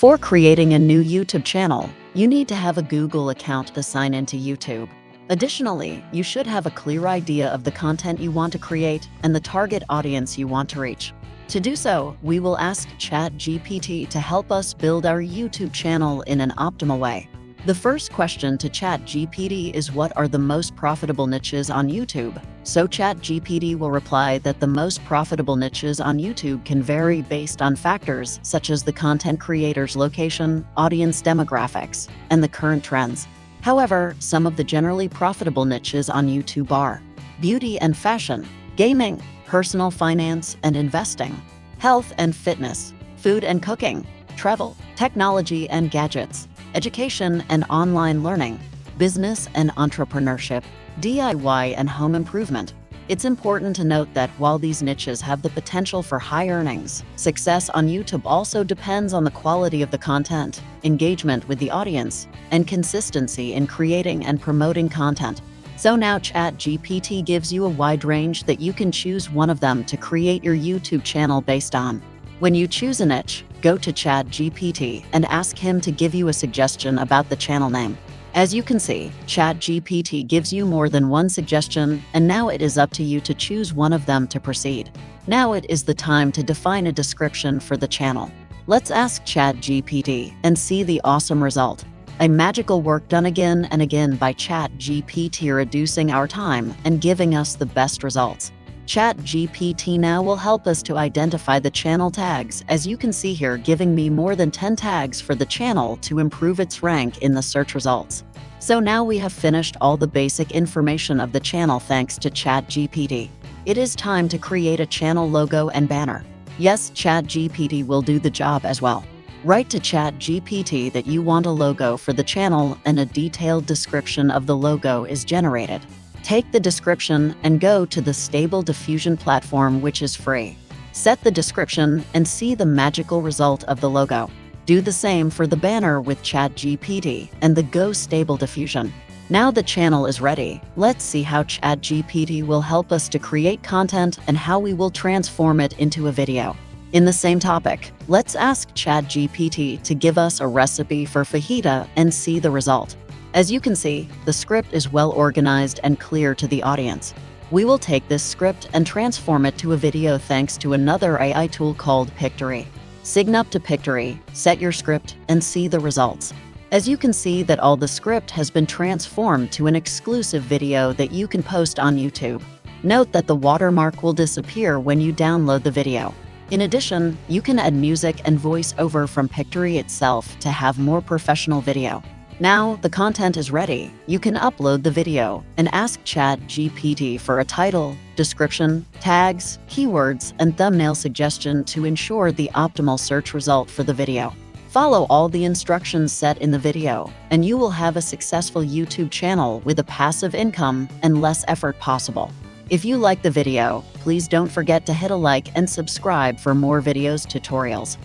For creating a new YouTube channel, you need to have a Google account to sign into YouTube. Additionally, you should have a clear idea of the content you want to create and the target audience you want to reach. To do so, we will ask ChatGPT to help us build our YouTube channel in an optimal way. The first question to ChatGPT is, what are the most profitable niches on YouTube? So ChatGPT will reply that the most profitable niches on YouTube can vary based on factors such as the content creator's location, audience demographics, and the current trends. However, some of the generally profitable niches on YouTube are beauty and fashion, gaming, personal finance and investing, health and fitness, food and cooking, travel, technology and gadgets, education and online learning, business and entrepreneurship, DIY and home improvement. It's important to note that while these niches have the potential for high earnings, success on YouTube also depends on the quality of the content, engagement with the audience, and consistency in creating and promoting content. So now ChatGPT gives you a wide range that you can choose one of them to create your YouTube channel based on. When you choose a niche, go to ChatGPT and ask him to give you a suggestion about the channel name. As you can see, ChatGPT gives you more than one suggestion, and now it is up to you to choose one of them to proceed. Now it is the time to define a description for the channel. Let's ask ChatGPT and see the awesome result. A magical work done again and again by ChatGPT, reducing our time and giving us the best results. ChatGPT now will help us to identify the channel tags, as you can see here, giving me more than 10 tags for the channel to improve its rank in the search results. So now we have finished all the basic information of the channel thanks to ChatGPT. It is time to create a channel logo and banner. Yes, ChatGPT will do the job as well. Write to ChatGPT that you want a logo for the channel, and a detailed description of the logo is generated. Take the description and go to the Stable Diffusion platform, which is free. Set the description and see the magical result of the logo. Do the same for the banner with ChatGPT and the Go Stable Diffusion. Now the channel is ready. Let's see how ChatGPT will help us to create content and how we will transform it into a video. In the same topic, let's ask ChatGPT to give us a recipe for fajita and see the result. As you can see, the script is well organized and clear to the audience. We will take this script and transform it to a video thanks to another AI tool called Pictory. Sign up to Pictory, set your script, and see the results. As you can see that all the script has been transformed to an exclusive video that you can post on YouTube. Note that the watermark will disappear when you download the video. In addition, you can add music and voiceover from Pictory itself to have more professional video. Now the content is ready. You can upload the video and ask ChatGPT for a title, description, tags, keywords, and thumbnail suggestion to ensure the optimal search result for the video. Follow all the instructions set in the video, and you will have a successful YouTube channel with a passive income and less effort possible. If you like the video, please don't forget to hit a like and subscribe for more videos tutorials.